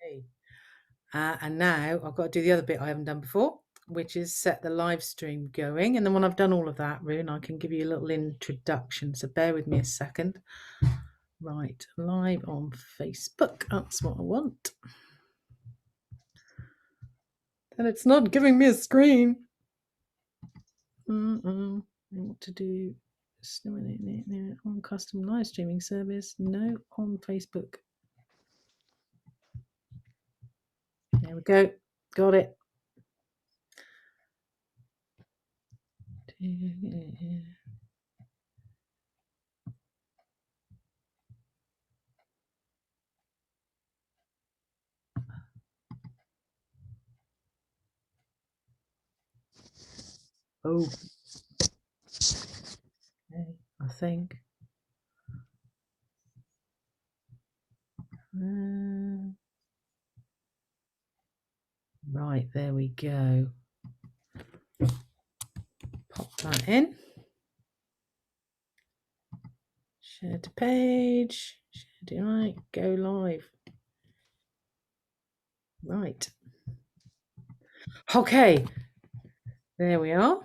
Okay. And now I've got to do the other bit I haven't done before, which is set the live stream going. And then when I've done all of that, Rune, I can give you a little introduction. So bear with me a second. Right, live on Facebook. That's what I want. And it's not giving me a screen. What to do? On custom live streaming service. No, on Facebook. There we go. Got it. Oh, okay, I think. Right, there we go. Pop that in. Share to page. Share to right. Go live. Right. Okay. There we are.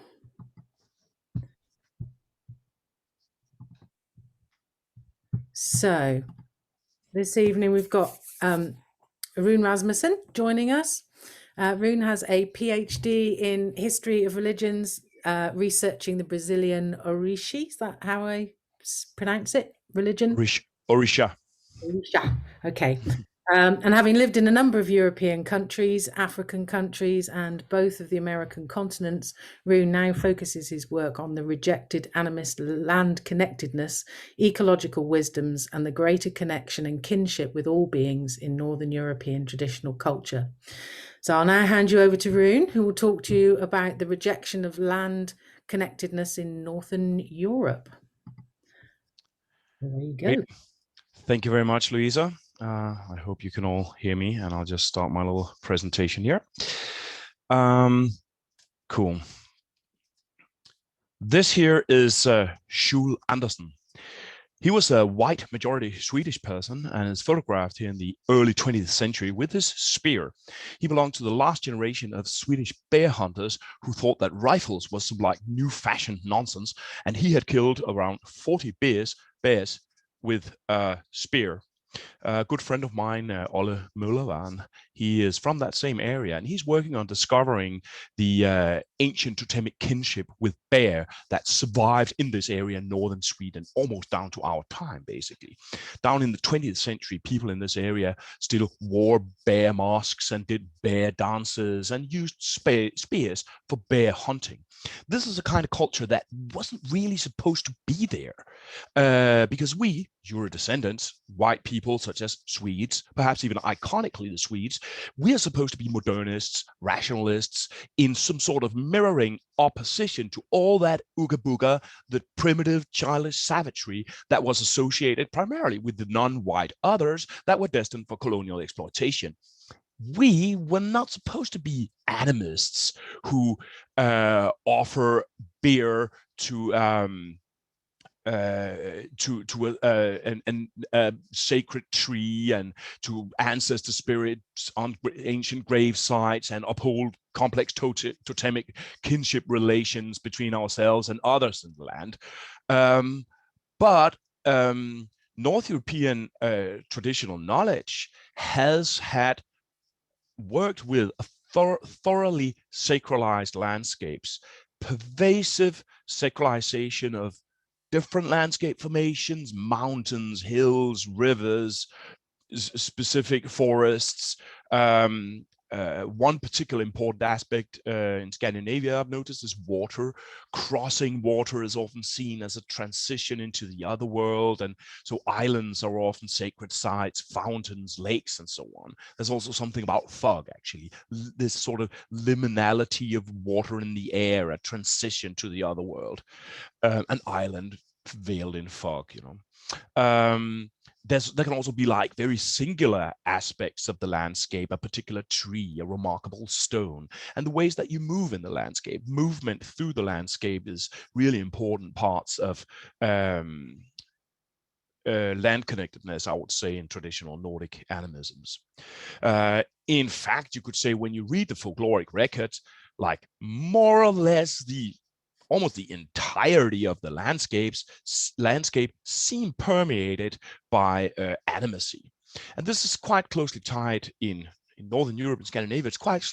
So this evening we've got Rune Rasmussen joining us. Rune has a PhD in history of religions, researching the Brazilian Orishi. Is that how I pronounce it? Religion? Orisha. Orisha. Okay. And having lived in a number of European countries, African countries, and both of the American continents, Rune now focuses his work on the rejected animist land connectedness, ecological wisdoms, and the greater connection and kinship with all beings in Northern European traditional culture. So I'll now hand you over to Rune, who will talk to you about the rejection of land connectedness in Northern Europe. There you go. Great. Thank you very much, Louisa. I hope you can all hear me, and I'll just start my little presentation here. Cool. This here is Schul Andersen. He was a white majority Swedish person and is photographed here in the early 20th century with his spear. He belonged to the last generation of Swedish bear hunters who thought that rifles was some like new fashion nonsense, and he had killed around 40 bears with a spear. A good friend of mine, Ole Møllervang, he is from that same area, and he's working on discovering the ancient totemic kinship with bear that survived in this area in northern Sweden, almost down to our time, basically. Down in the 20th century, people in this area still wore bear masks and did bear dances and used spears for bear hunting. This is a kind of culture that wasn't really supposed to be there, because we, your descendants, white people such as Swedes, perhaps even iconically the Swedes, we are supposed to be modernists, rationalists, in some sort of mirroring opposition to all that ooga booga, the primitive, childish savagery that was associated primarily with the non-white others that were destined for colonial exploitation. We were not supposed to be animists who offer beer to a sacred tree and to ancestor spirits on ancient grave sites and uphold complex totemic kinship relations between ourselves and others in the land. But North European traditional knowledge has had worked with thoroughly sacralized landscapes, pervasive sacralization of different landscape formations, mountains, hills, rivers, specific forests. One particular important aspect in Scandinavia I've noticed is water. Crossing water is often seen as a transition into the other world, and so islands are often sacred sites, fountains, lakes, and so on. There's also something about fog, actually, this sort of liminality of water in the air, a transition to the other world, an island veiled in fog, you know. There can also be like very singular aspects of the landscape, a particular tree, a remarkable stone, and the ways that you move in the landscape. Movement through the landscape is really important parts of land connectedness, I would say, in traditional Nordic animisms. In fact, you could say when you read the folkloric records, like more or less almost the entirety of the landscape seem permeated by animacy. And this is quite closely tied in Northern Europe and Scandinavia. It's quite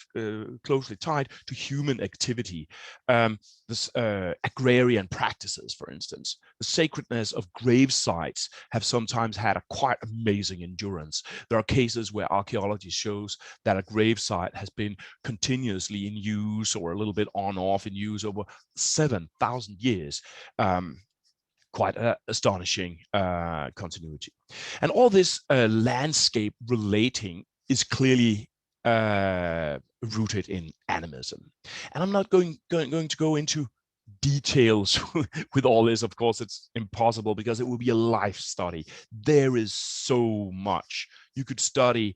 closely tied to human activity. This agrarian practices, for instance, the sacredness of grave sites have sometimes had a quite amazing endurance. There are cases where archaeology shows that a grave site has been continuously in use or a little bit on off in use over 7,000 years. Quite astonishing continuity. And all this landscape relating is clearly rooted in animism. And I'm not going to go into details with all this. Of course, it's impossible because it will be a life study. There is so much. You could study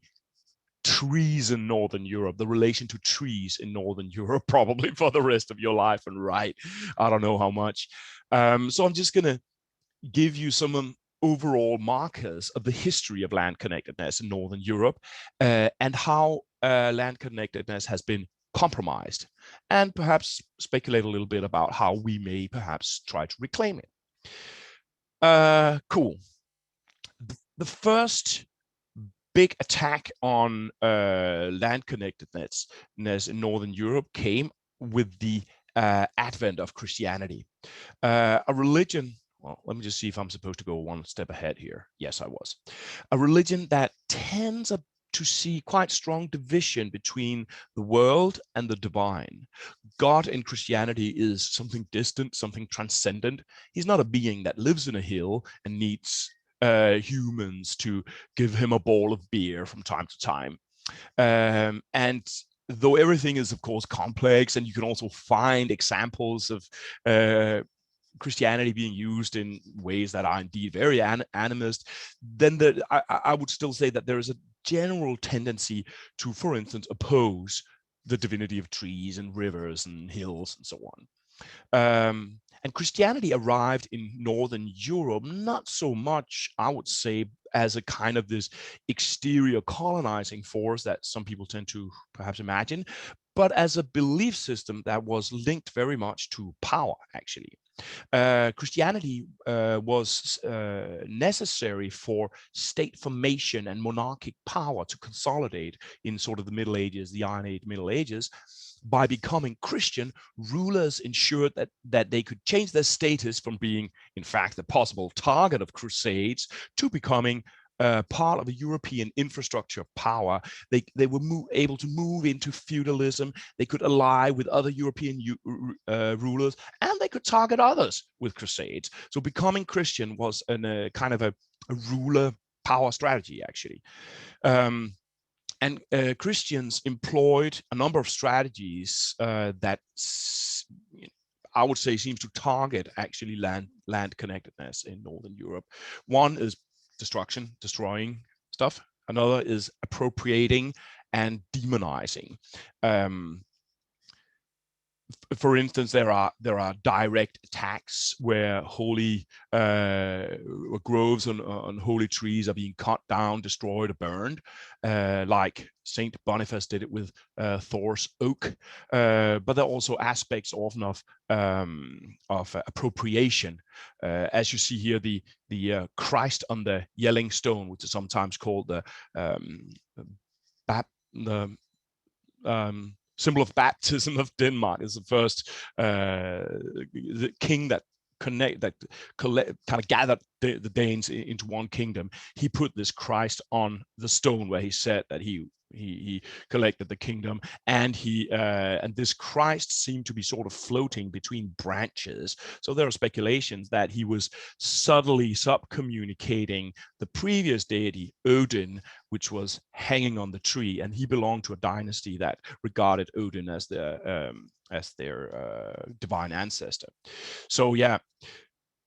trees in Northern Europe, the relation to trees in Northern Europe, probably for the rest of your life, and write I don't know how much. So I'm just going to give you some overall markers of the history of land connectedness in Northern Europe and how land connectedness has been compromised, and perhaps speculate a little bit about how we may perhaps try to reclaim it. Cool. The first big attack on land connectedness in Northern Europe came with the advent of Christianity, a religion. Well, let me just see if I'm supposed to go one step ahead here. Yes, I was. A religion that tends to see quite strong division between the world and the divine. God in Christianity is something distant, something transcendent. He's not a being that lives in a hill and needs humans to give him a bowl of beer from time to time. And though everything is, of course, complex, and you can also find examples of Christianity being used in ways that are indeed very animist, then I would still say that there is a general tendency to, for instance, oppose the divinity of trees and rivers and hills and so on. And Christianity arrived in Northern Europe not so much, I would say, as a kind of this exterior colonizing force that some people tend to perhaps imagine, but as a belief system that was linked very much to power, actually. Christianity was necessary for state formation and monarchic power to consolidate in sort of the Middle Ages, the Iron Age, Middle Ages. By becoming Christian, rulers ensured that they could change their status from being, in fact, the possible target of crusades to becoming part of a European infrastructure of power. They were able to move into feudalism. They could ally with other European rulers, and they could target others with crusades. So becoming Christian was kind of a ruler power strategy, actually. And Christians employed a number of strategies that I would say seems to target actually land connectedness in Northern Europe. One is destruction, destroying stuff. Another is appropriating and demonizing. For instance, there are direct attacks where holy groves on holy trees are being cut down, destroyed, or burned, like Saint Boniface did it with Thor's oak. But there are also aspects often of appropriation, as you see here, the Christ on the yelling stone, which is sometimes called the symbol of baptism of Denmark, is the first the king that kind of gathered the Danes into one kingdom. He put this Christ on the stone where he said that he collected the kingdom, and this Christ seemed to be sort of floating between branches. So there are speculations that he was subtly subcommunicating the previous deity Odin, which was hanging on the tree, and he belonged to a dynasty that regarded Odin as their divine ancestor. So yeah,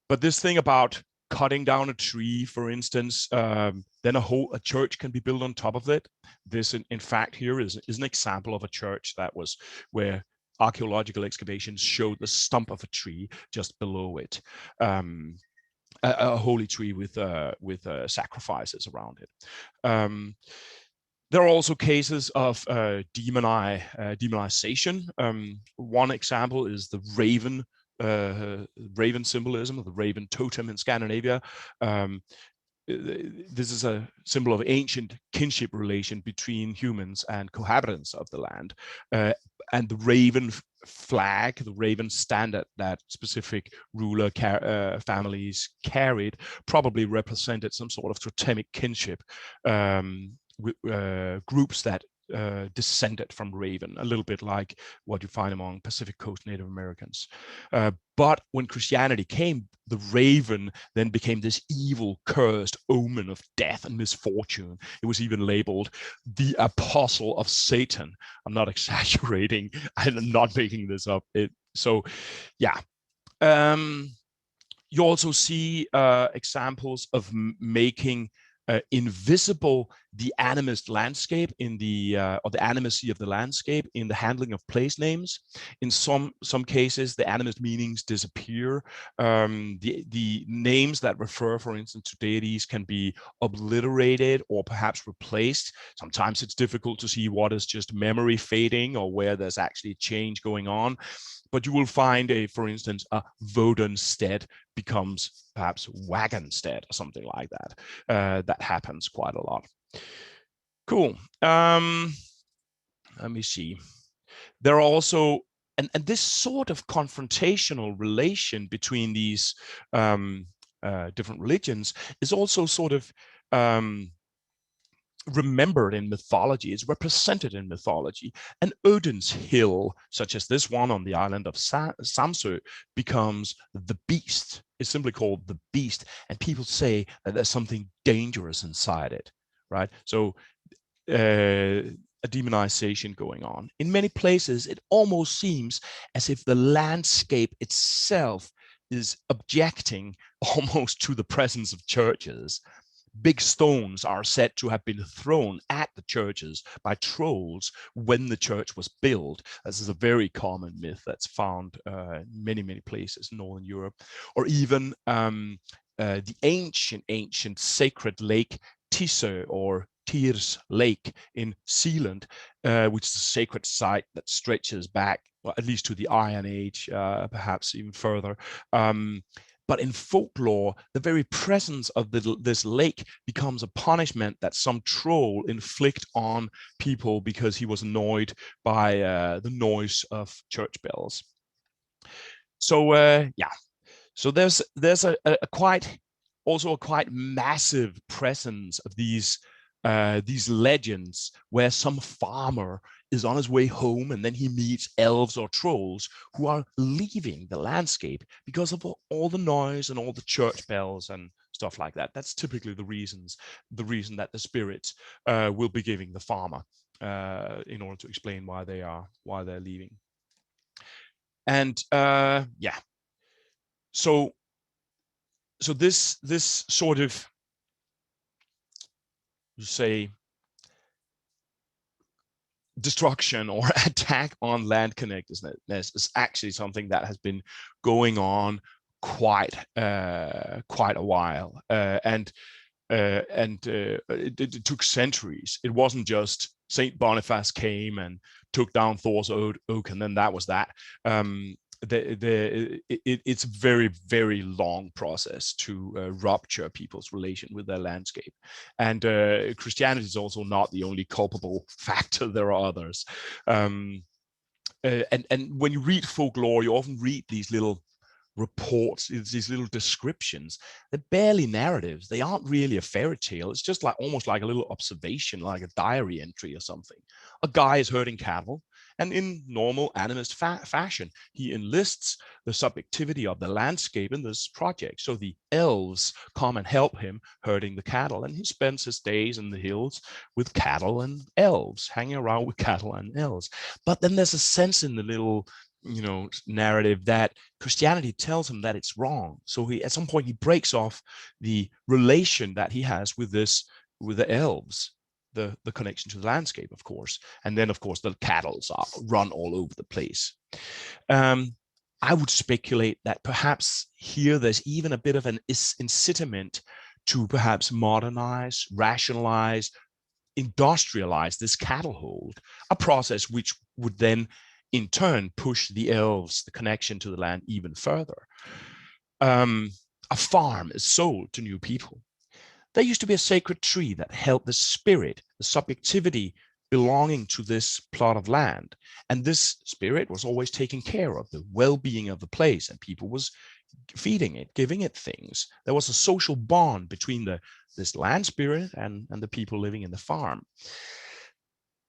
but this thing about cutting down a tree, for instance, then a church can be built on top of it. This, in fact, here is an example of a church that was where archaeological excavations showed the stump of a tree just below it. a holy tree with sacrifices around it. There are also cases of demonization. One example is the raven symbolism, or the raven totem in Scandinavia. This is a symbol of ancient kinship relation between humans and cohabitants of the land. And the raven flag, the raven standard that specific ruler families carried, probably represented some sort of totemic kinship, groups that descended from raven, a little bit like what you find among Pacific Coast Native Americans. But when Christianity came, the raven then became this evil, cursed omen of death and misfortune. It was even labeled the apostle of Satan. I'm not exaggerating. I'm not making this up. Yeah. You also see examples of making invisible the animist landscape in the or the animacy of the landscape in the handling of place names. In some cases, the animist meanings disappear. The names that refer, for instance, to deities can be obliterated or perhaps replaced. Sometimes it's difficult to see what is just memory fading or where there's actually change going on. But you will find for instance, a Wodenstead becomes perhaps Wagonstead or something like that. That happens quite a lot. Cool. Let me see. There are also, and this sort of confrontational relation between these different religions is also sort of remembered in mythology, is represented in mythology. And Odin's hill, such as this one on the island of Samsø, becomes the beast. It's simply called the beast, and people say that there's something dangerous inside it, right? So a demonization going on. In many places, it almost seems as if the landscape itself is objecting almost to the presence of churches. Big stones are said to have been thrown at the churches by trolls when the church was built. This is a very common myth that's found in many, many places in Northern Europe. Or even the ancient sacred lake Tisø, or Tirs Lake in Zealand, which is a sacred site that stretches back, well, at least to the Iron Age, perhaps even further. But in folklore, the very presence of this lake becomes a punishment that some troll inflict on people because he was annoyed by the noise of church bells. So yeah, so there's a quite massive presence of these legends where some farmer is on his way home and then he meets elves or trolls who are leaving the landscape because of all the noise and all the church bells and stuff like that. That's typically the reason that the spirits will be giving the farmer in order to explain why they're leaving. And yeah, so this sort of, you say, destruction or attack on land connectedness is actually something that has been going on quite a while, and it took centuries. It wasn't just Saint Boniface came and took down Thor's oak and then that was that. It's a very, very long process to rupture people's relation with their landscape. And Christianity is also not the only culpable factor. There are others. And when you read folklore, you often read these little reports, these little descriptions. They're barely narratives. They aren't really a fairy tale. It's just like almost like a little observation, like a diary entry or something. A guy is herding cattle, and in normal animist fashion, he enlists the subjectivity of the landscape in this project. So the elves come and help him herding the cattle, and he spends his days in the hills with cattle and elves, hanging around with cattle and elves. But then there's a sense in the little narrative that Christianity tells him that it's wrong. So he, at some point, he breaks off the relation that he has with the elves, the connection to the landscape, of course. And then, of course, the cattle run all over the place. I would speculate that perhaps here there's even a bit of an incitament to perhaps modernize, rationalize, industrialize this cattle hold, a process which would then in turn push the elves, the connection to the land, even further. A farm is sold to new people. There used to be a sacred tree that held the spirit, the subjectivity belonging to this plot of land. And this spirit was always taking care of the well-being of the place, and people was feeding it, giving it things. There was a social bond between this land spirit and the people living in the farm.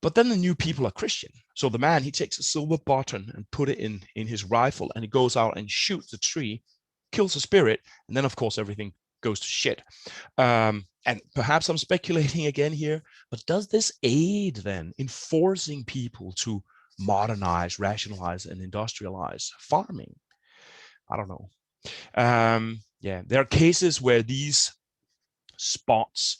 But then the new people are Christian. So the man, he takes a silver button and put it in his rifle, and he goes out and shoots the tree, kills the spirit, and then of course everything goes to shit. And perhaps I'm speculating again here, but does this aid then in forcing people to modernize, rationalize, and industrialize farming? I don't know. Yeah, there are cases where these spots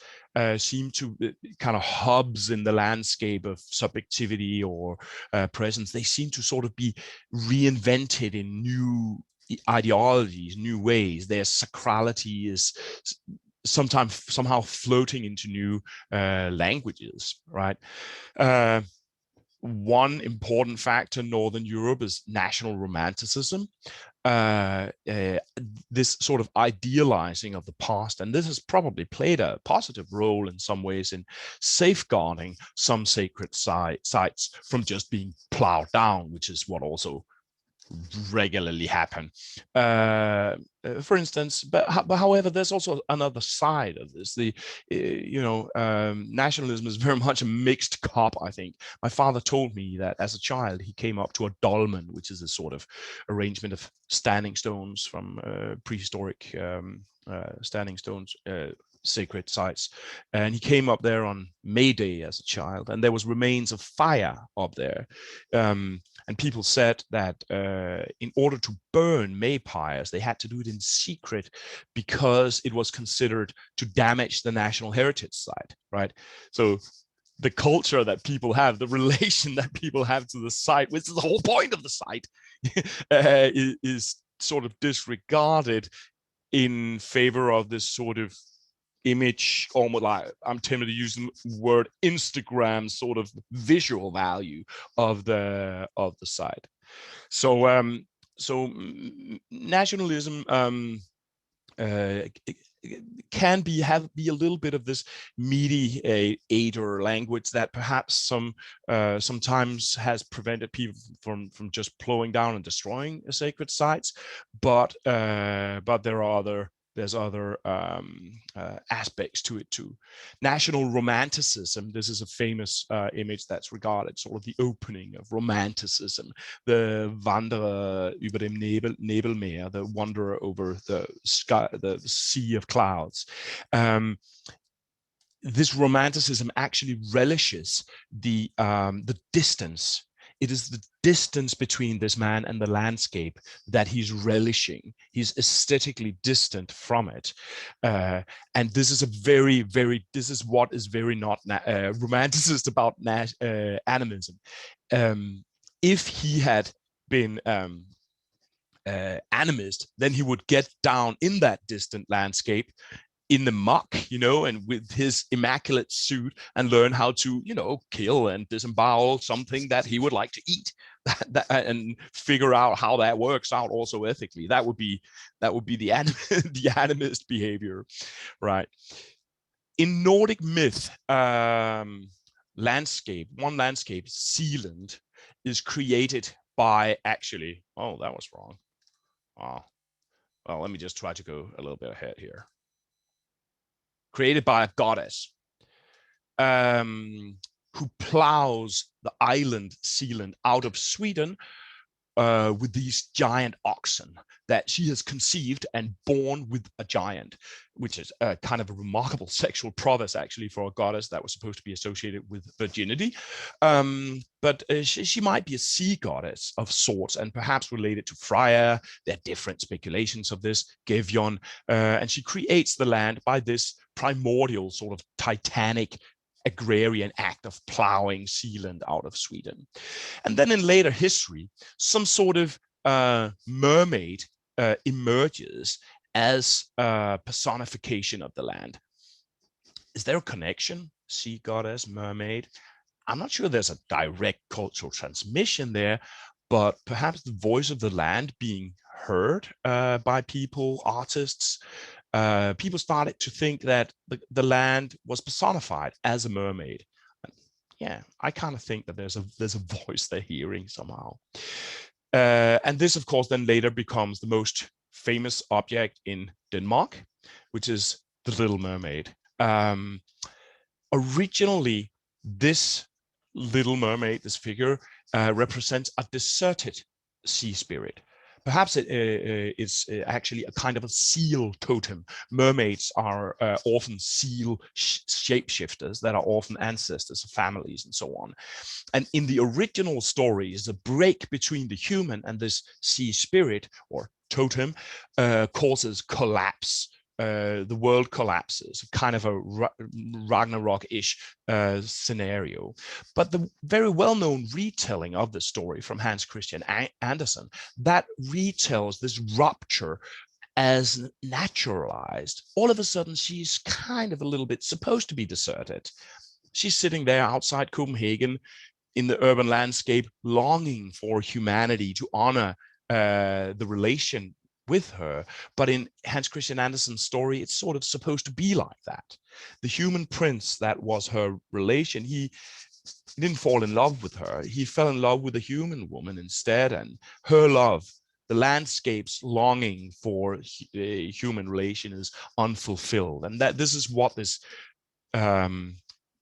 seem to kind of hubs in the landscape of subjectivity or presence. They seem to sort of be reinvented in new ideologies, new ways. Their sacrality is sometimes somehow floating into new languages, right? One important factor in Northern Europe is national romanticism. This sort of idealizing of the past, and this has probably played a positive role in some ways in safeguarding some sacred sites from just being plowed down, which is what also regularly happen. For instance, but however, there's also another side of this. Nationalism is very much a mixed cup, I think. My father told me that as a child, he came up to a dolmen, which is a sort of arrangement of standing stones from prehistoric standing stones, sacred sites, and he came up there on May Day as a child, and there was remains of fire up there, and people said that in order to burn maypires, they had to do it in secret because it was considered to damage the national heritage site, right? So the culture that people have, the relation that people have to the site, which is the whole point of the site, is sort of disregarded in favor of this sort of image, almost like, I'm tempted to use the word Instagram sort of visual value of the site. So nationalism can be a little bit of this mediator language that perhaps sometimes has prevented people from just plowing down and destroying sacred sites, but there's other aspects to it too. National romanticism, this is a famous image that's regarded sort of the opening of romanticism, the Wanderer über dem Nebelmeer, the wanderer over the sky, the sea of clouds. This romanticism actually relishes the distance. It is the distance between this man and the landscape that he's relishing. He's aesthetically distant from it. And this is this is what is very not romanticist about animism. If he had been animist, then he would get down in that distant landscape in the muck, and with his immaculate suit, and learn how to, kill and disembowel something that he would like to eat, and figure out how that works out also ethically. That would be the animist behavior, right? In Nordic myth, one landscape, Sealand, is created by actually, oh, that was wrong. Oh, well, let me just try to go a little bit ahead here. Created by a goddess who plows the island Sealand out of Sweden with these giant oxen that she has conceived and born with a giant, which is kind of a remarkable sexual prowess actually for a goddess that was supposed to be associated with virginity. But she might be a sea goddess of sorts, and perhaps related to Freya. There are different speculations of this, Gevion, and she creates the land by this primordial sort of titanic agrarian act of plowing Sealand out of Sweden. And then in later history, some sort of mermaid emerges as a personification of the land. Is there a connection? Sea goddess, mermaid? I'm not sure there's a direct cultural transmission there, but perhaps the voice of the land being heard by people, artists, people started to think that the land was personified as a mermaid. Yeah, I kind of think that there's a voice they're hearing somehow. And this, of course, then later becomes the most famous object in Denmark, which is the Little Mermaid. Originally, this Little Mermaid, this figure, represents a deserted sea spirit. Perhaps it's actually a kind of a seal totem. Mermaids are often seal shapeshifters that are often ancestors of families and so on. And in the original stories, the break between the human and this sea spirit or totem causes collapse. The world collapses, kind of a Ragnarok-ish scenario. But the very well-known retelling of the story from Hans Christian Andersen, that retells this rupture as naturalized. All of a sudden, she's kind of a little bit supposed to be deserted. She's sitting there outside Copenhagen in the urban landscape, longing for humanity to honor the relation with her. But in Hans Christian Andersen's story, it's sort of supposed to be like that. The human prince that was her relation, he didn't fall in love with her. He fell in love with a human woman instead, and her love, the landscape's longing for a human relation is unfulfilled. And that this is what this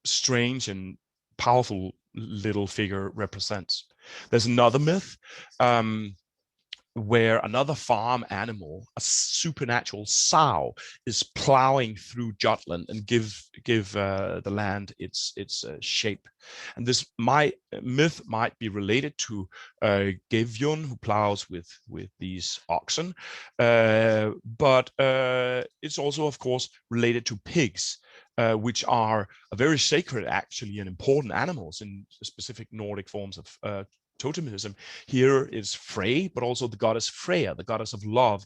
strange and powerful little figure represents. There's another myth where another farm animal, a supernatural sow, is plowing through Jutland and give the land its shape. And this myth might be related to Gevjon, who plows with these oxen, but it's also, of course, related to pigs, which are a very sacred, actually, and important animals in specific Nordic forms of totemism. Here is Frey, but also the goddess Freya, the goddess of love.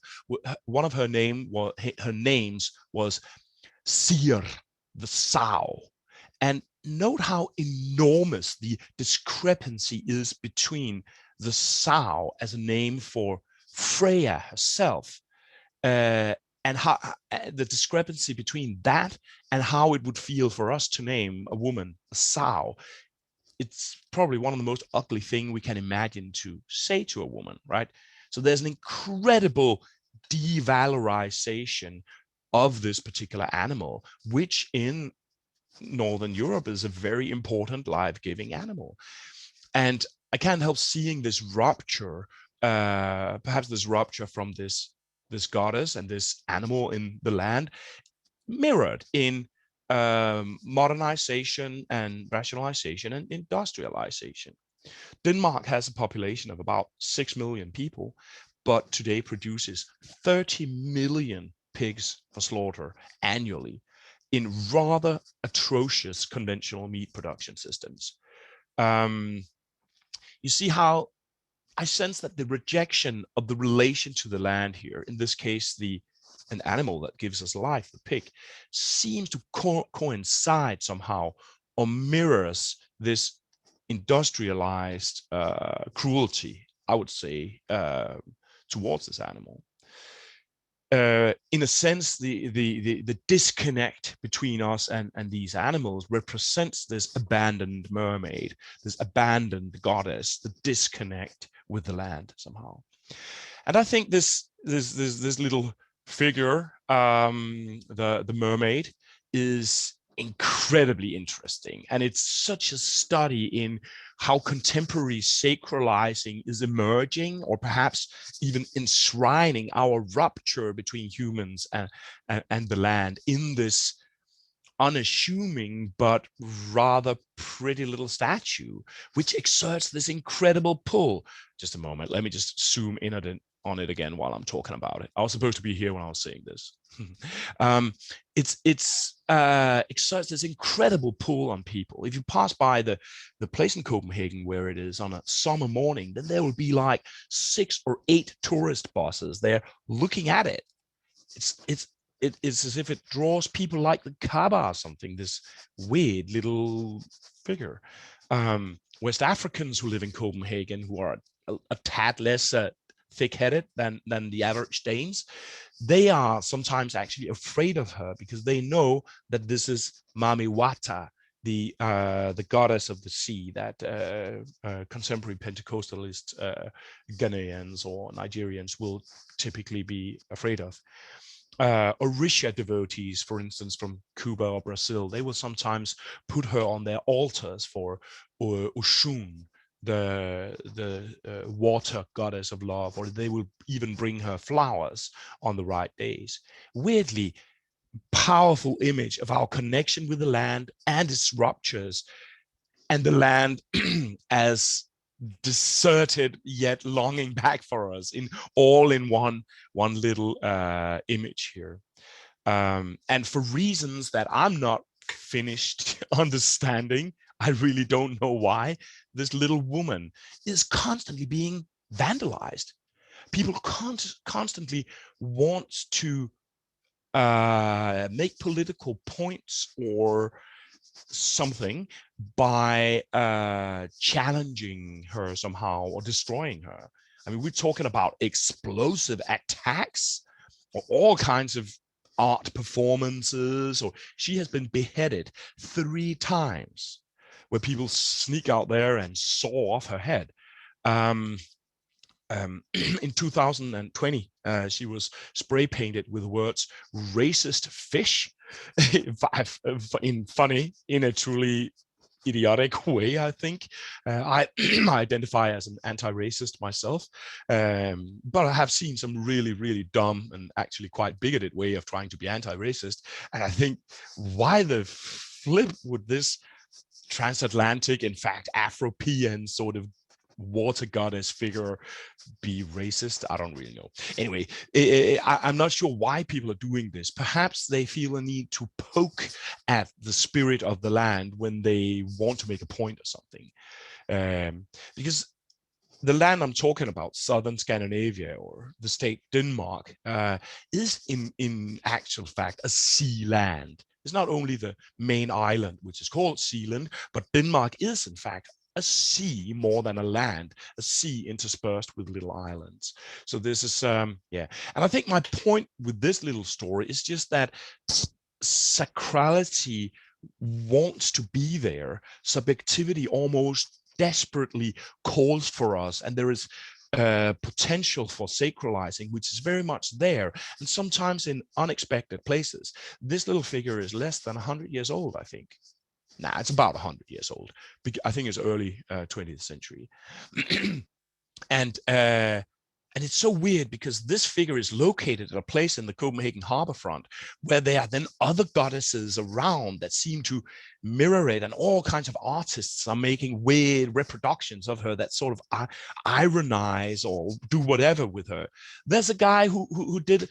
One of her names was Seer, the sow. And note how enormous the discrepancy is between the sow as a name for Freya herself, and how the discrepancy between that and how it would feel for us to name a woman a sow. It's probably one of the most ugly thing we can imagine to say to a woman, right? So there's an incredible devalorization of this particular animal, which in Northern Europe is a very important life-giving animal. And I can't help seeing this rupture, perhaps this rupture from this goddess and this animal in the land, mirrored in modernization and rationalization and industrialization. Denmark has a population of about 6 million people, but today produces 30 million pigs for slaughter annually in rather atrocious conventional meat production systems. You see how I sense that the rejection of the relation to the land here, in this case, an animal that gives us life, the pig, seems to coincide somehow or mirrors this industrialized cruelty, I would say, towards this animal. In a sense, the disconnect between us and these animals represents this abandoned mermaid, this abandoned goddess, the disconnect with the land somehow. And I think this little figure, the mermaid, is incredibly interesting, and it's such a study in how contemporary sacralizing is emerging, or perhaps even enshrining our rupture between humans and the land in this unassuming but rather pretty little statue, which exerts this incredible pull. Just a moment, let me just zoom in on it again while I'm talking about it. I was supposed to be here when I was saying this. It exerts this incredible pull on people. If you pass by the place in Copenhagen where it is on a summer morning, then there will be like 6 or 8 tourist buses there looking at it. It's as if it draws people like the Kaaba or something, this weird little figure. West Africans who live in Copenhagen, who are a tad less thick-headed than the average Danes, they are sometimes actually afraid of her because they know that this is Mami Wata, the goddess of the sea that contemporary Pentecostalist Ghanaians or Nigerians will typically be afraid of. Orisha devotees, for instance, from Cuba or Brazil, they will sometimes put her on their altars for Oshun, the water goddess of love, or they will even bring her flowers on the right days. Weirdly powerful image of our connection with the land and its ruptures, and the land as deserted yet longing back for us in one little image here. And for reasons that I'm not finished understanding, I really don't know why, this little woman is constantly being vandalized. People constantly want to make political points or something by challenging her somehow or destroying her. I mean, we're talking about explosive attacks or all kinds of art performances, or she has been beheaded 3 times where people sneak out there and saw off her head. In 2020, she was spray painted with words "racist fish" in a truly idiotic way. I think I identify as an anti-racist myself, but I have seen some really dumb and actually quite bigoted way of trying to be anti-racist. And I think, why the flip would this transatlantic, in fact Afropean sort of water goddess figure be racist? I don't really know. Anyway, I'm not sure why people are doing this. Perhaps they feel a need to poke at the spirit of the land when they want to make a point or something. Because the land I'm talking about, southern Scandinavia or the state Denmark, is in actual fact a sea land. It's not only the main island, which is called Sealand, but Denmark is in fact a sea more than a land, a sea interspersed with little islands. So this is, yeah. And I think my point with this little story is just that sacrality wants to be there. Subjectivity almost desperately calls for us, and there is potential for sacralizing, which is very much there, and sometimes in unexpected places. This little figure is less than 100 years old, I think. Nah, it's about 100 years old. I think it's early 20th century. And it's so weird because this figure is located at a place in the Copenhagen harborfront where there are then other goddesses around that seem to mirror it, and all kinds of artists are making weird reproductions of her that sort of ironize or do whatever with her. There's a guy who did,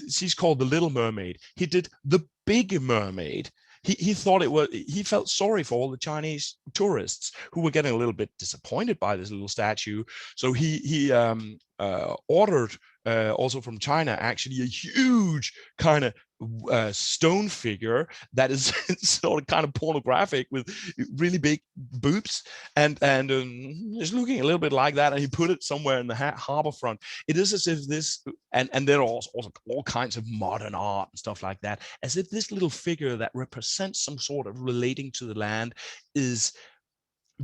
she's called the Little Mermaid. He did the Big Mermaid. He thought it was, he felt sorry for all the Chinese tourists who were getting a little bit disappointed by this little statue. So he ordered also from China actually a huge kind of stone figure that is sort of kind of pornographic with really big boobs, and it's looking a little bit like that, and he put it somewhere in the harbor front. It is as if this, and there are also all kinds of modern art and stuff like that, as if this little figure that represents some sort of relating to the land is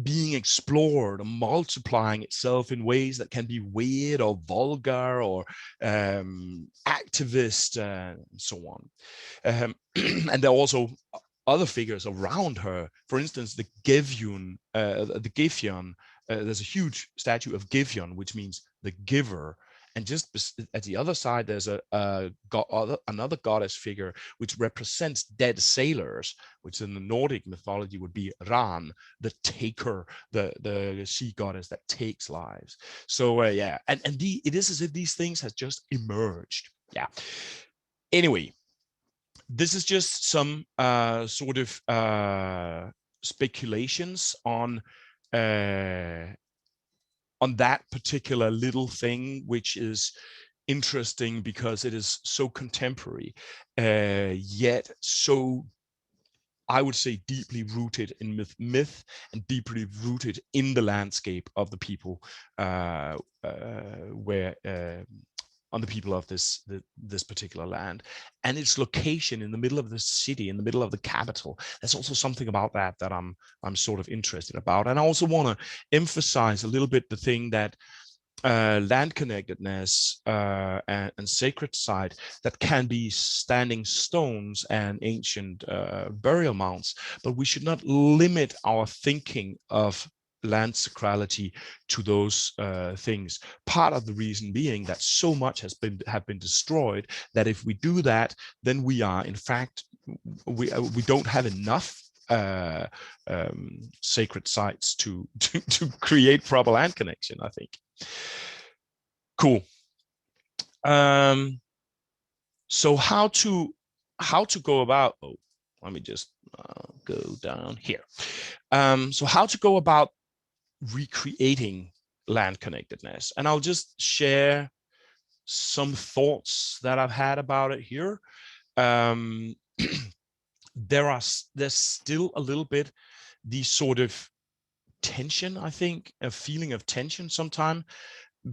being explored or multiplying itself in ways that can be weird or vulgar or activist and so on. And there are also other figures around her. For instance, the Gevion, there's a huge statue of Gevion, which means the giver. And just at the other side, there's another goddess figure which represents dead sailors, which in the Nordic mythology would be Ran, the taker, the sea goddess that takes lives. So yeah, and it is as if these things has just emerged. Yeah. Anyway, this is just some sort of speculations on that particular little thing, which is interesting because it is so contemporary, yet so, I would say, deeply rooted in myth and deeply rooted in the landscape of the people where on the people of this particular land, and its location in the middle of the city, in the middle of the capital. There's also something about that I'm sort of interested about. And I also want to emphasize a little bit the thing that land connectedness and sacred site that can be standing stones and ancient burial mounds, but we should not limit our thinking of land sacrality to those things. Part of the reason being that so much have been destroyed, that if we do that, then we are in fact, we don't have enough sacred sites to create proper land connection, I think. Cool. So how to go about, oh, let me just go down here. So how to go about recreating land connectedness. And I'll just share some thoughts that I've had about it here. There's still a little bit the sort of tension, I think, a feeling of tension sometimes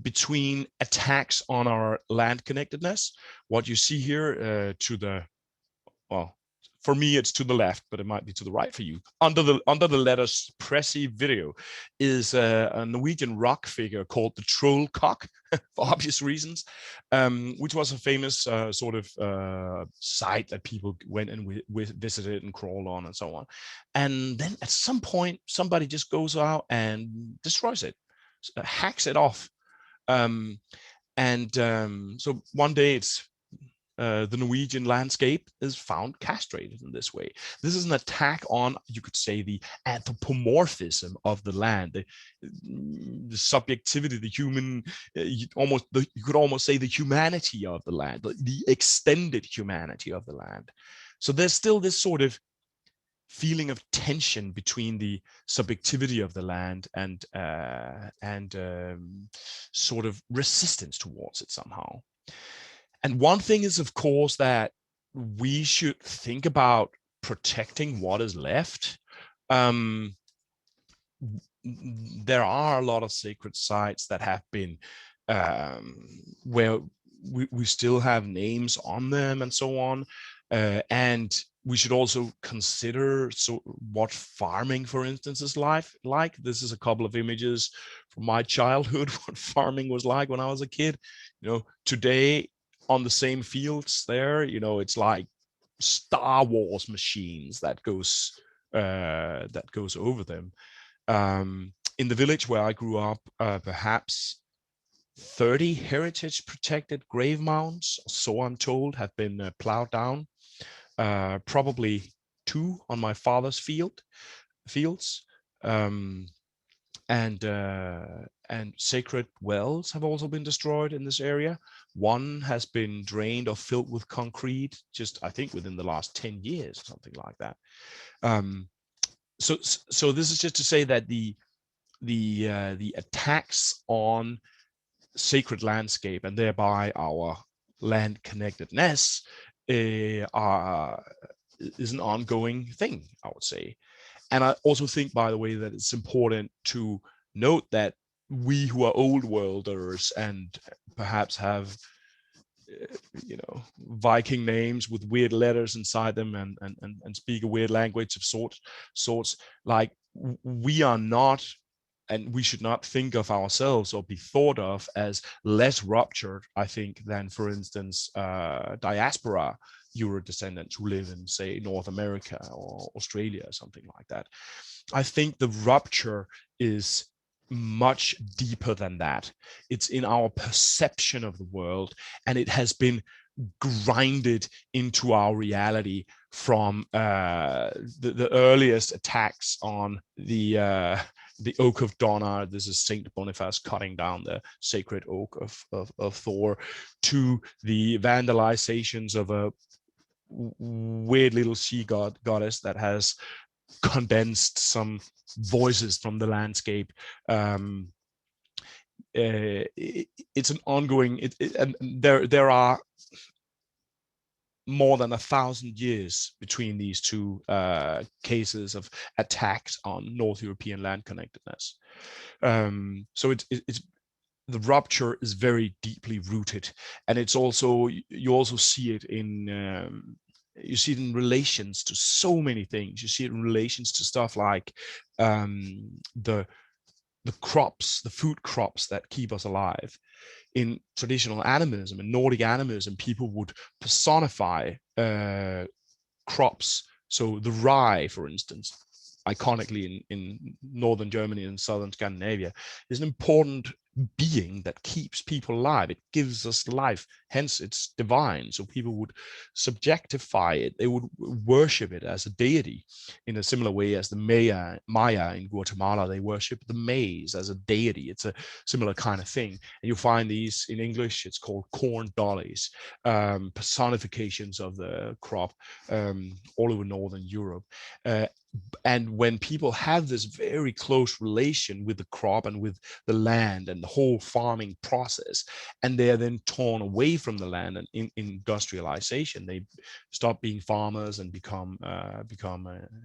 between attacks on our land connectedness. What you see here to the, well, for me it's to the left, but it might be to the right for you. Under the letters Pressy Video is a Norwegian rock figure called the Troll Cock, for obvious reasons, which was a famous sort of site that people went and visited and crawled on and so on. And then at some point, somebody just goes out and destroys it, hacks it off. So one day it's the Norwegian landscape is found castrated in this way. This is an attack on, you could say, the anthropomorphism of the land, the subjectivity, the human, you could almost say the humanity of the land, the extended humanity of the land. So there's still this sort of feeling of tension between the subjectivity of the land and sort of resistance towards it somehow. And one thing is, of course, that we should think about protecting what is left. There are a lot of sacred sites that have been where we still have names on them and so on. And we should also consider what farming, for instance, is like. This is a couple of images from my childhood, what farming was like when I was a kid. Today on the same fields there, it's like Star Wars machines that goes over them. In the village where I grew up, perhaps 30 heritage protected grave mounds, so I'm told, have been plowed down. Probably 2 on my father's fields. And sacred wells have also been destroyed in this area. One has been drained or filled with concrete, just I think within the last 10 years, something like that. So this is just to say that the attacks on sacred landscape and thereby our land connectedness is an ongoing thing, I would say. And I also think, by the way, that it's important to note that we who are old worlders and perhaps have Viking names with weird letters inside them and speak a weird language of sorts, like, we are not, and we should not think of ourselves or be thought of as less ruptured, I think, than, for instance, diaspora Euro descendants who live in, say, North America or Australia or something like that. I think the rupture is much deeper than that. It's in our perception of the world, and it has been grinded into our reality from the earliest attacks on the Oak of Donna. This is Saint Boniface cutting down the sacred oak of Thor, to the vandalizations of a weird little she goddess that has condensed some voices from the landscape. Um, it's an ongoing, and there are more than 1,000 years between these two cases of attacks on North European land connectedness. So it's the rupture is very deeply rooted, and it's also, you also see it in you see it in relations to so many things. You see it in relations to stuff like the crops, the food crops that keep us alive. In traditional animism, in Nordic animism, people would personify crops. So the rye, for instance, iconically in northern Germany and southern Scandinavia, is an important being that keeps people alive. It gives us life, hence it's divine. So people would subjectify it, they would worship it as a deity, in a similar way as the Maya in Guatemala, they worship the maize as a deity. It's a similar kind of thing. And you find these in English, it's called corn dollies, personifications of the crop, all over Northern Europe. And when people have this very close relation with the crop and with the land and the whole farming process, and they are then torn away from the land and in industrialization, they stop being farmers and become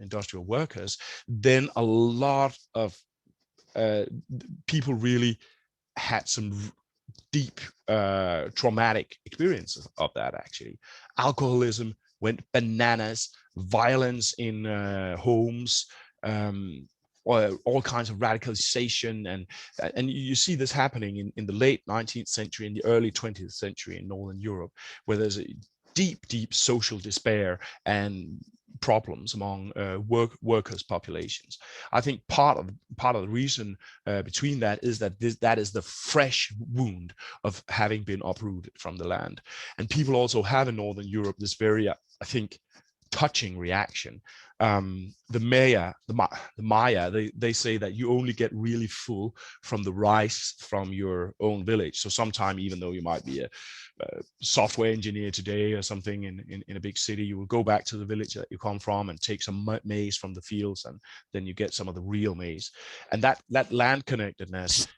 industrial workers, then a lot of people really had some deep traumatic experiences of that. Actually, alcoholism went bananas, violence in homes, all kinds of radicalization, and you see this happening in the late 19th century, in the early 20th century in Northern Europe, where there's a deep social despair and problems among workers' populations. I think part of the reason between that is that that is the fresh wound of having been uprooted from the land. And people also have in Northern Europe this very, I think, touching reaction. The Maya, they say that you only get really full from the rice from your own village. So sometime, even though you might be a software engineer today or something in a big city, you will go back to the village that you come from and take some maize from the fields, and then you get some of the real maize. And that land connectedness,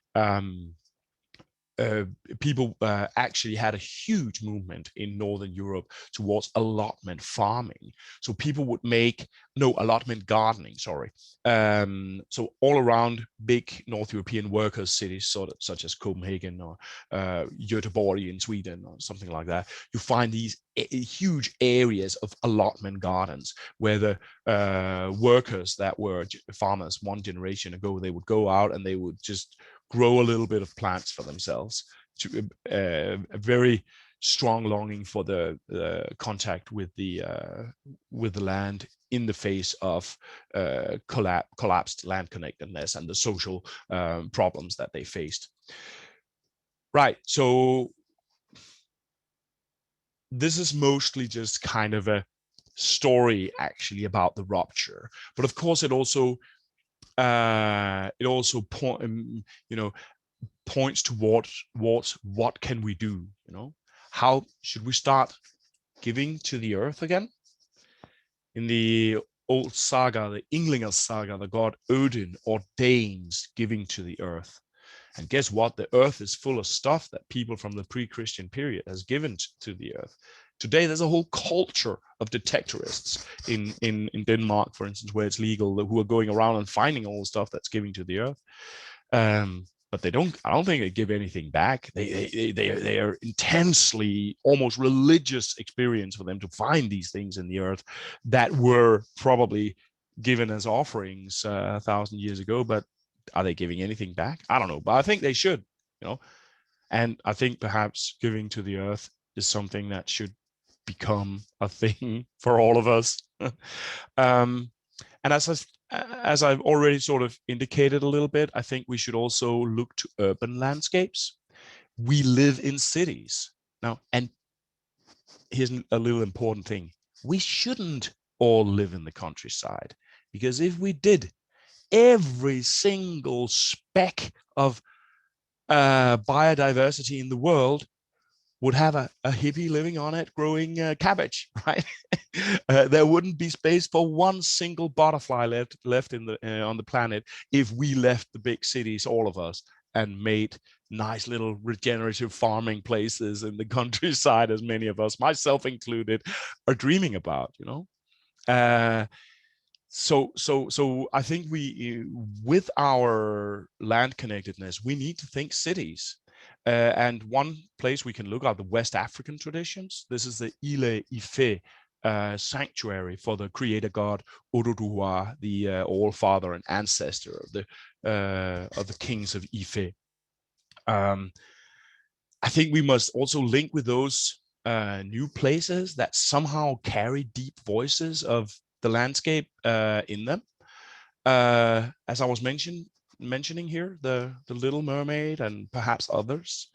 people actually had a huge movement in Northern Europe towards allotment farming. So people would make, no, allotment gardening, sorry. So all around big North European workers' cities, such as Copenhagen or Göteborg in Sweden or something like that, you find these huge areas of allotment gardens where the workers that were farmers one generation ago, they would go out and they would just grow a little bit of plants for themselves, to a very strong longing for the contact with the land in the face of collapsed land connectedness and the social problems that they faced. Right. So this is mostly just kind of a story actually about the rupture, but of course it also points towards what can we do, how should we start giving to the earth again. In the old saga, the Ynglinga saga, the god Odin ordains giving to the earth. And guess what? The earth is full of stuff that people from the pre-Christian period has given to the earth. Today, there's a whole culture of detectorists in Denmark, for instance, where it's legal, who are going around and finding all the stuff that's giving to the earth. But I don't think they give anything back. They are intensely, almost religious experience for them to find these things in the earth that were probably given as offerings 1,000 years ago. But are they giving anything back? I don't know, but I think they should, and I think perhaps giving to the earth is something that should become a thing for all of us. And as I've already sort of indicated a little bit, I think we should also look to urban landscapes. We live in cities now, and here's a little important thing. We shouldn't all live in the countryside, because if we did, every single speck of biodiversity in the world would have a hippie living on it growing cabbage, right? There wouldn't be space for one single butterfly left in the on the planet if we left the big cities, all of us, and made nice little regenerative farming places in the countryside, as many of us, myself included, are dreaming about, you know. So I think we, with our land connectedness, we need to think cities. And one place we can look at the West African traditions. This is the Ile Ife sanctuary for the creator god Oduduwa, the all-father and ancestor of the kings of Ife. I think we must also link with those new places that somehow carry deep voices of the landscape in them. As I was mentioning here, the Little Mermaid and perhaps others.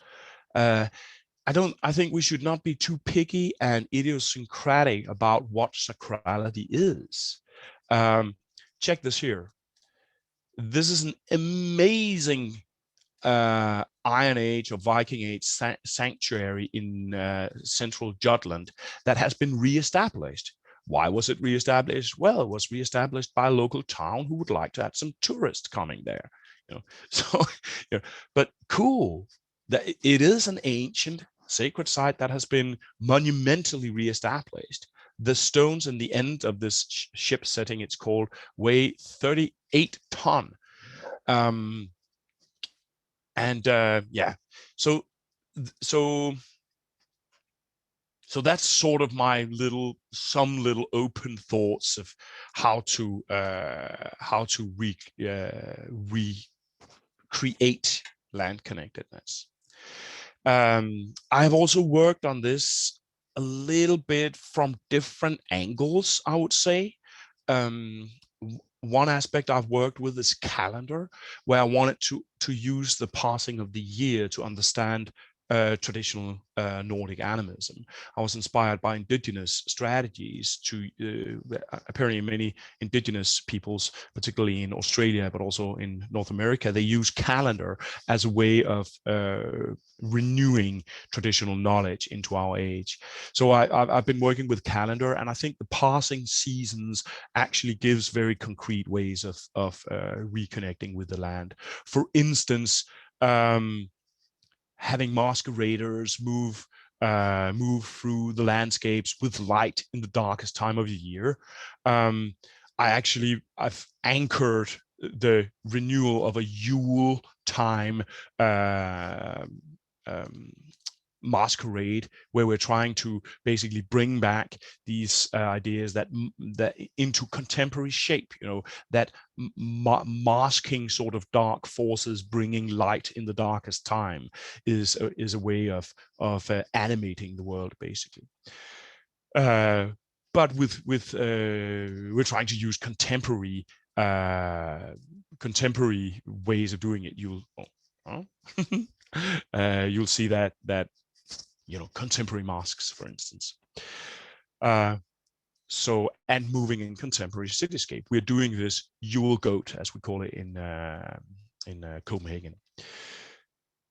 I think we should not be too picky and idiosyncratic about what sacrality is. Check this here. This is an amazing Iron Age or Viking Age sanctuary in central Jutland that has been reestablished. Why was it reestablished? Well, it was reestablished by a local town who would like to have some tourists coming there. You know, so, you know, but cool that it is an ancient sacred site that has been monumentally reestablished. The stones in the end of this ship setting, it's called, weigh 38 ton. Yeah, so so so that's sort of my some little open thoughts of how to recreate land connectedness. I have also worked on this a little bit from different angles, I would say. One aspect I've worked with is calendar, where I wanted to use the passing of the year to understand traditional Nordic animism. I was inspired by indigenous strategies to apparently many indigenous peoples, particularly in Australia, but also in North America, they use calendar as a way of renewing traditional knowledge into our age. So I've been working with calendar, and I think the passing seasons actually gives very concrete ways of reconnecting with the land. For instance, having masqueraders move through the landscapes with light in the darkest time of the year. I've anchored the renewal of a Yule time masquerade, where we're trying to basically bring back these ideas that into contemporary shape, you know, that masking sort of dark forces, bringing light in the darkest time is a way of animating the world, basically. But with we're trying to use contemporary ways of doing it. You'll see that contemporary masks, for instance. And moving in contemporary cityscape, we're doing this Yule goat, as we call it in Copenhagen.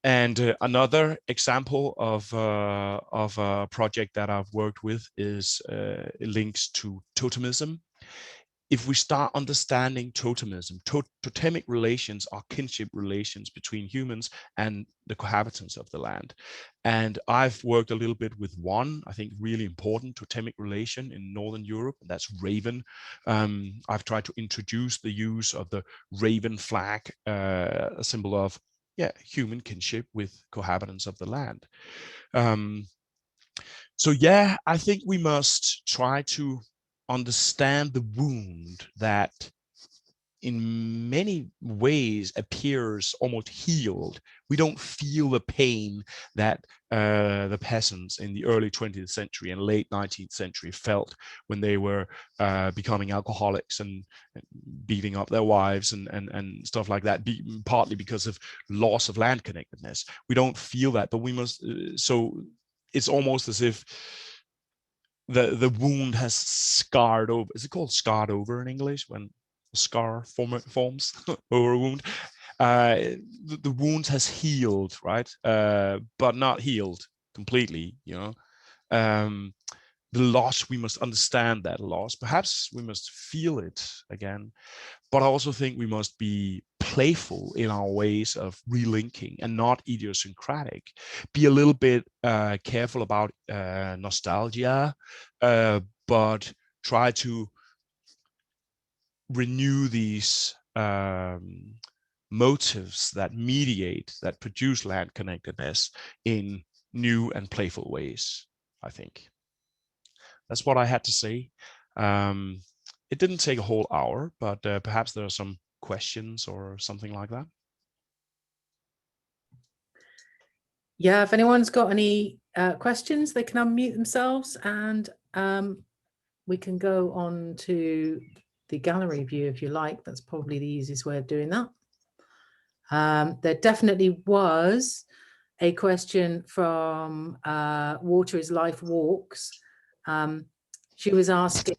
And another example of a project that I've worked with is links to totemism. If we start understanding totemism, totemic relations are kinship relations between humans and the cohabitants of the land. And I've worked a little bit with one, I think, really important totemic relation in Northern Europe, and that's raven. I've tried to introduce the use of the raven flag, a symbol of human kinship with cohabitants of the land. So yeah, I think we must try to understand the wound that in many ways appears almost healed. We don't feel the pain that the peasants in the early 20th century and late 19th century felt when they were becoming alcoholics and beating up their wives and stuff like that, partly because of loss of land connectedness. We don't feel that, but we must. So it's almost as if the wound has scarred over. Is it called scarred over in English when a scar forms over a wound? The wound has healed, right? But not healed completely, you know. The loss, we must understand that loss. Perhaps we must feel it again. But I also think we must be playful in our ways of relinking and not idiosyncratic. Be a little bit careful about nostalgia, but try to renew these motives that mediate, that produce land connectedness in new and playful ways, I think. That's what I had to say. It didn't take a whole hour, but perhaps there are some questions or something like that. Yeah, if anyone's got any questions, they can unmute themselves, and we can go on to the gallery view if you like. That's probably the easiest way of doing that. There definitely was a question from Water is Life Walks. She was asking,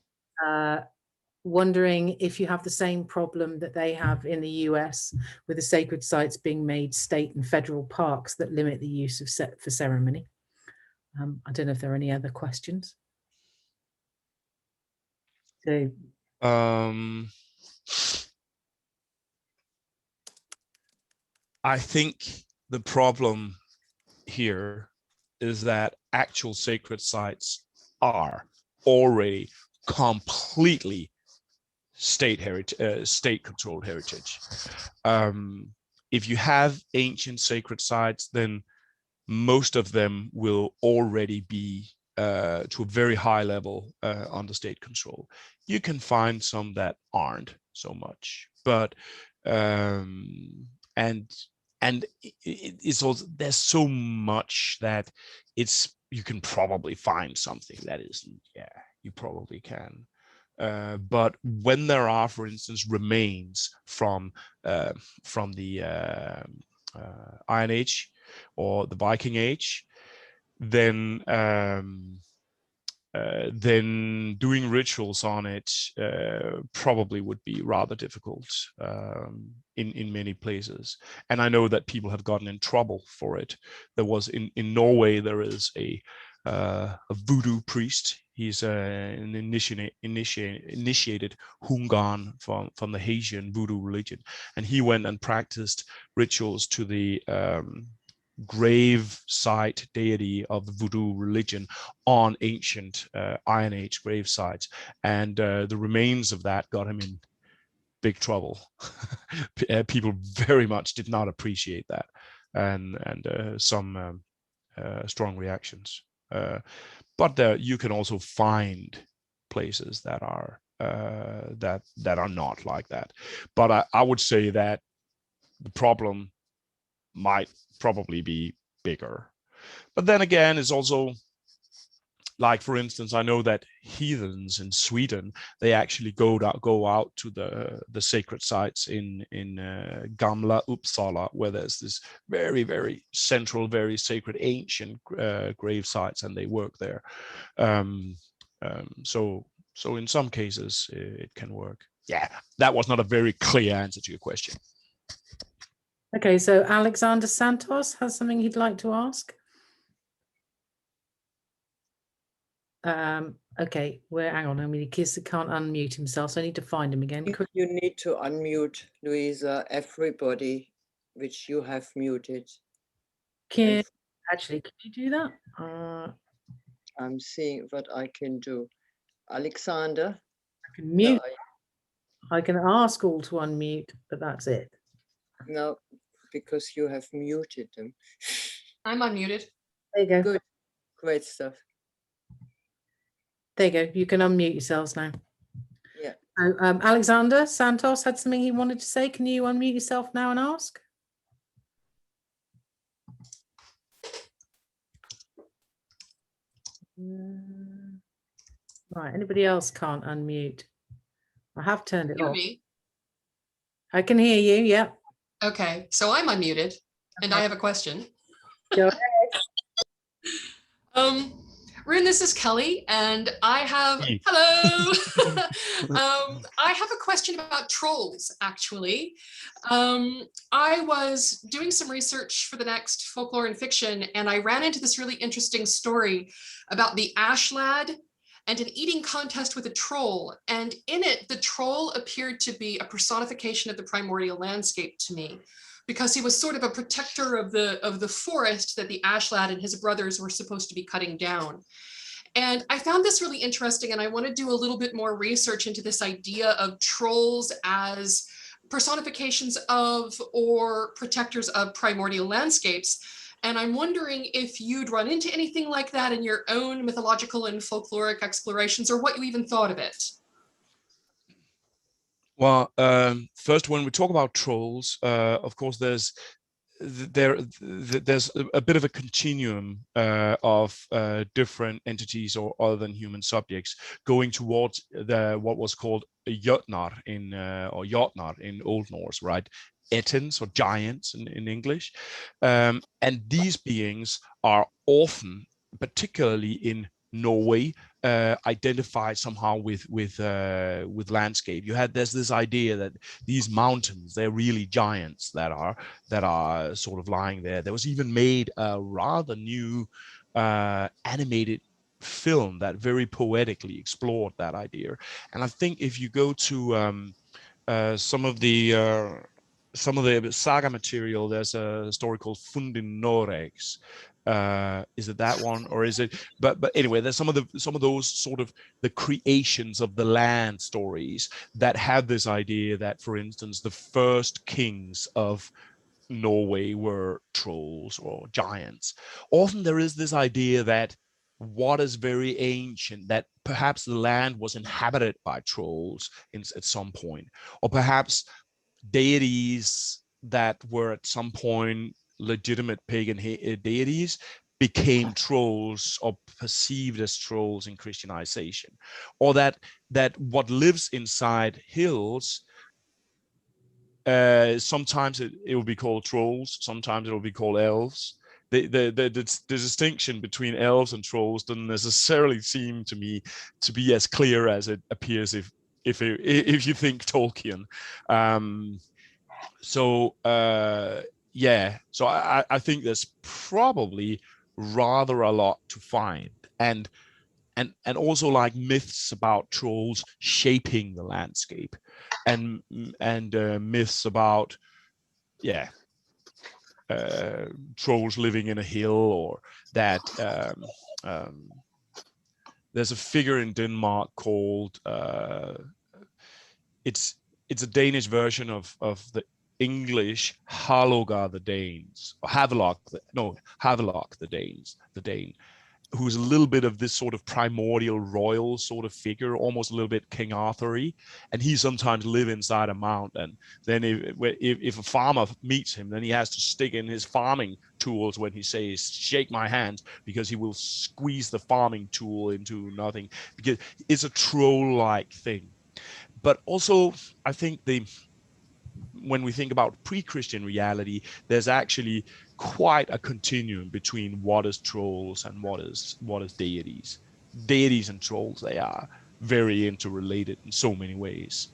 wondering if you have the same problem that they have in the US with the sacred sites being made state and federal parks that limit the use of for ceremony. I don't know if there are any other questions. So, I think the problem here is that actual sacred sites are already completely state-controlled heritage. If you have ancient sacred sites, then most of them will already be to a very high level under state control. You can find some that aren't so much, but and it's also, there's so much that you can probably find something that isn't. Yeah, you probably can. But when there are, for instance, remains from the Iron Age or the Viking Age, then doing rituals on it probably would be rather difficult in many places. And I know that people have gotten in trouble for it. There was in Norway, there is a voodoo priest. He's an initiated Hungan from the Haitian voodoo religion, and he went and practiced rituals to the grave site deity of the voodoo religion on ancient Iron Age grave sites, and the remains of that got him in big trouble. People very much did not appreciate that, and some strong reactions. But you can also find places that are that are not like that. But I would say that the problem might probably be bigger. But then again, it's also like, for instance, I know that heathens in Sweden, they actually go out to the sacred sites in Gamla Uppsala, where there's this very, very central, very sacred ancient grave sites, and they work there. So in some cases it can work. Yeah, that was not a very clear answer to your question. okay, so Alexander Santos has something he'd like to ask. Okay, hang on. I mean, he can't unmute himself, so I need to find him again. You need to unmute, Louisa, everybody which you have muted. Actually, can you do that? I'm seeing what I can do. Alexander? I can mute. I can ask all to unmute, but that's it. No, because you have muted them. I'm unmuted. There you go. Good. Great stuff. There you go. You can unmute yourselves now. Yeah. So, Alexander Santos had something he wanted to say. Can you unmute yourself now and ask? Right, anybody else can't unmute? I have turned it Hear off. me? I can hear you, yeah. Okay, so I'm unmuted and I have a question. Go ahead. Rune, this is Kelly, and I have Hey. hello. I have a question about trolls. Actually, I was doing some research for the next folklore and fiction, and I ran into this really interesting story about the ash lad and an eating contest with a troll. And in it, the troll appeared to be a personification of the primordial landscape to me, because he was sort of a protector of the forest that the ash lad and his brothers were supposed to be cutting down. And I found this really interesting, and I want to do a little bit more research into this idea of trolls as personifications of or protectors of primordial landscapes. And I'm wondering if you'd run into anything like that in your own mythological and folkloric explorations, or what you even thought of it. Well, first, when we talk about trolls, of course, there's a bit of a continuum of different entities or other than human subjects going towards what was called Jötnar or Jotnar in Old Norse, right? Etins or giants in English, and these beings are often, particularly in Norway, identified somehow with landscape. There's this idea that these mountains, they're really giants that are sort of lying there. There was even made a rather new animated film that very poetically explored that idea. And I think if you go to some of the saga material, there's a story called Fundin Noregs. Is it that one, or is it? But anyway, there's some of those sort of the creations of the land stories that have this idea that, for instance, the first kings of Norway were trolls or giants. Often there is this idea that what is very ancient, that perhaps the land was inhabited by trolls at some point, or perhaps deities that were at some point legitimate pagan deities became trolls or perceived as trolls in Christianization, or that what lives inside hills, sometimes it will be called trolls, sometimes it will be called elves. The distinction between elves and trolls doesn't necessarily seem to me to be as clear as it appears if you think Tolkien. So I think there's probably rather a lot to find, and also like myths about trolls shaping the landscape, and myths about trolls living in a hill, or that there's a figure in Denmark called it's a Danish version of the English Halogar the Danes, or Havelok the Dane, who's a little bit of this sort of primordial royal sort of figure, almost a little bit King Arthur-y, and he sometimes live inside a mountain. Then if a farmer meets him, then he has to stick in his farming tools when he says, "Shake my hand," because he will squeeze the farming tool into nothing, because it's a troll-like thing. But also, I think when we think about pre-Christian reality, there's actually quite a continuum between what is trolls and what is deities. Deities and trolls, they are very interrelated in so many ways.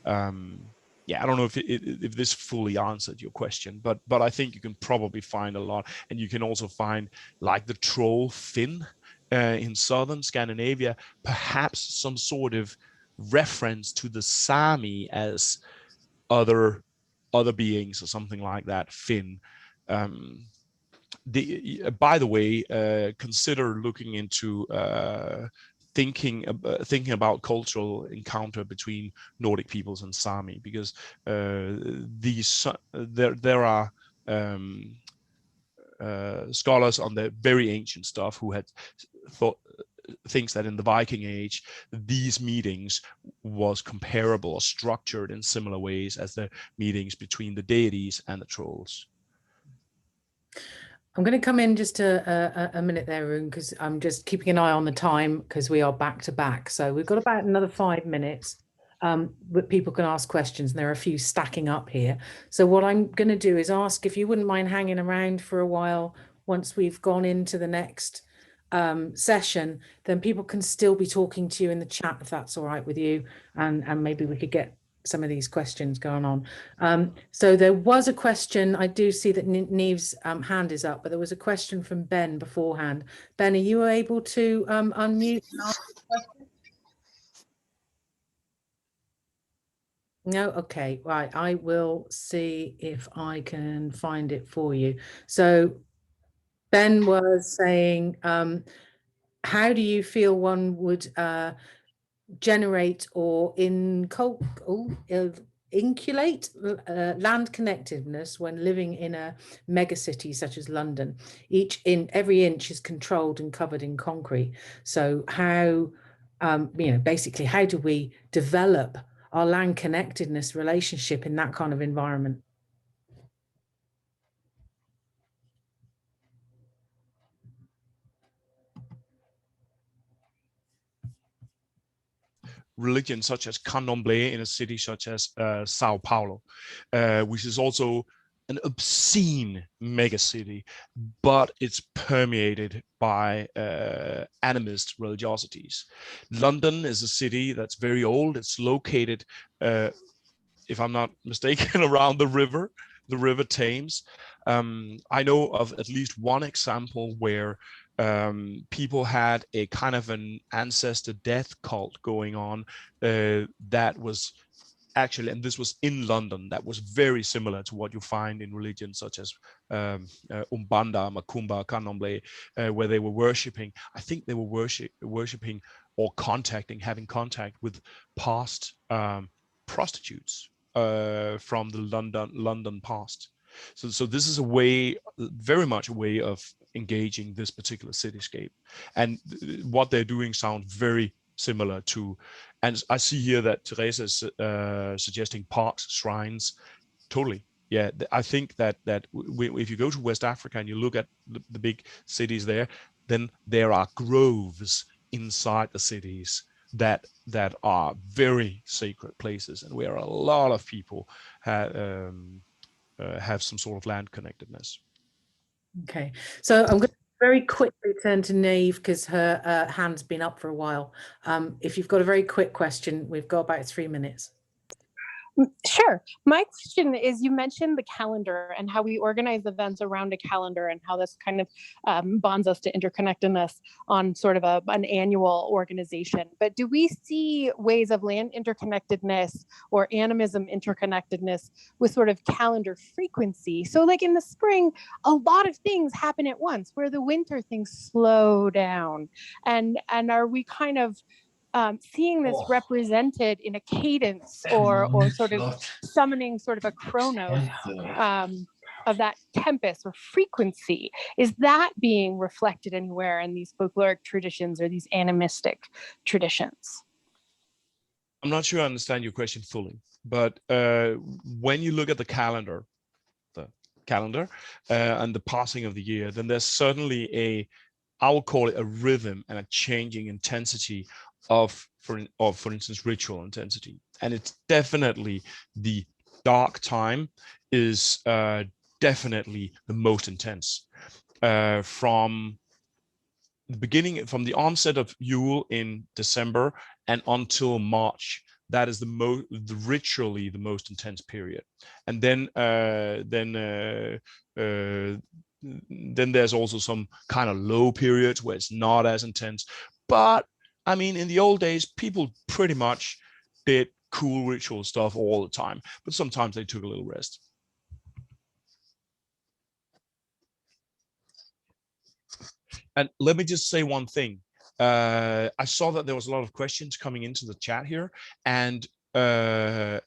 I don't know if this fully answered your question, but I think you can probably find a lot, and you can also find like the troll Finn in southern Scandinavia, perhaps some sort of reference to the Sami as other beings or something like that. Finn. By the way, consider looking into thinking about cultural encounter between Nordic peoples and Sami, because there are scholars on the very ancient stuff who had thought thinks that in the Viking Age, these meetings was comparable or structured in similar ways as the meetings between the deities and the trolls. I'm going to come in just a minute there, Rune, because I'm just keeping an eye on the time because we are back to back. So we've got about another 5 minutes. But people can ask questions, and there are a few stacking up here. So what I'm going to do is ask if you wouldn't mind hanging around for a while once we've gone into the next session, then people can still be talking to you in the chat if that's all right with you, and maybe we could get some of these questions going on. So there was a question. I do see that Neve's hand is up, but there was a question from Ben beforehand. Ben, are you able to unmute and ask the question? No, okay, right. I will see if I can find it for you. So Ben was saying, how do you feel one would generate or inculate land connectedness when living in a megacity such as London? Every inch is controlled and covered in concrete. So how, basically, how do we develop our land connectedness relationship in that kind of environment? Religion such as candomblé in a city such as Sao Paulo, which is also an obscene megacity, but it's permeated by animist religiosities. London is a city that's very old. It's located, if I'm not mistaken, around the River Thames. I know of at least one example where people had a kind of an ancestor death cult going on that was actually, and this was in London, that was very similar to what you find in religions such as Umbanda, Macumba, Candomblé, where they were worshipping. I think they were worshipping or having contact with past prostitutes from the London past. So this is a way, very much a way of engaging this particular cityscape, and what they're doing sounds very similar to. And I see here that Teresa is suggesting parks, shrines. Totally, yeah. I think that if you go to West Africa and you look at the big cities there, then there are groves inside the cities that are very sacred places, and where a lot of people have some sort of land connectedness. Okay, so I'm going to very quickly turn to Neve because her hand's been up for a while. If you've got a very quick question, we've got about 3 minutes. Sure. My question is, you mentioned the calendar and how we organize events around a calendar and how this kind of bonds us to interconnectedness on sort of an annual organization. But do we see ways of land interconnectedness or animism interconnectedness with sort of calendar frequency? So like in the spring, a lot of things happen at once, where the winter things slow down. And are we kind of seeing this represented in a cadence or sort of summoning sort of a chronos of that tempest or frequency? Is that being reflected anywhere in these folkloric traditions or these animistic traditions? I'm not sure I understand your question fully, but when you look at the calendar and the passing of the year, then there's certainly I will call it a rhythm and a changing intensity of, for instance, ritual intensity. And it's definitely the dark time is definitely the most intense. From the beginning, from the onset of Yule in December and until March, that is ritually the most intense period. And then there's also some kind of low periods where it's not as intense. But I mean, in the old days, people pretty much did cool ritual stuff all the time, but sometimes they took a little rest. And let me just say one thing. I saw that there was a lot of questions coming into the chat here, and I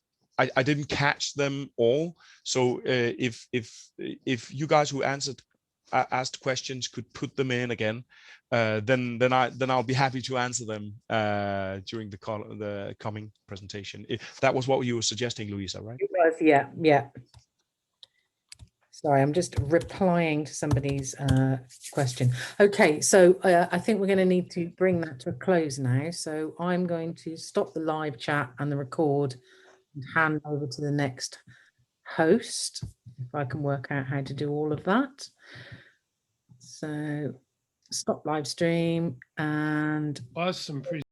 didn't catch them all. So if you guys who answered asked questions could put them in again, then I'll be happy to answer them during the coming presentation. That was what you were suggesting, Louisa, right? It was, yeah, yeah. Sorry, I'm just replying to somebody's question. Okay, so I think we're going to need to bring that to a close now. So I'm going to stop the live chat and the record and hand over to the next host, if I can work out how to do all of that. So stop live stream and Awesome.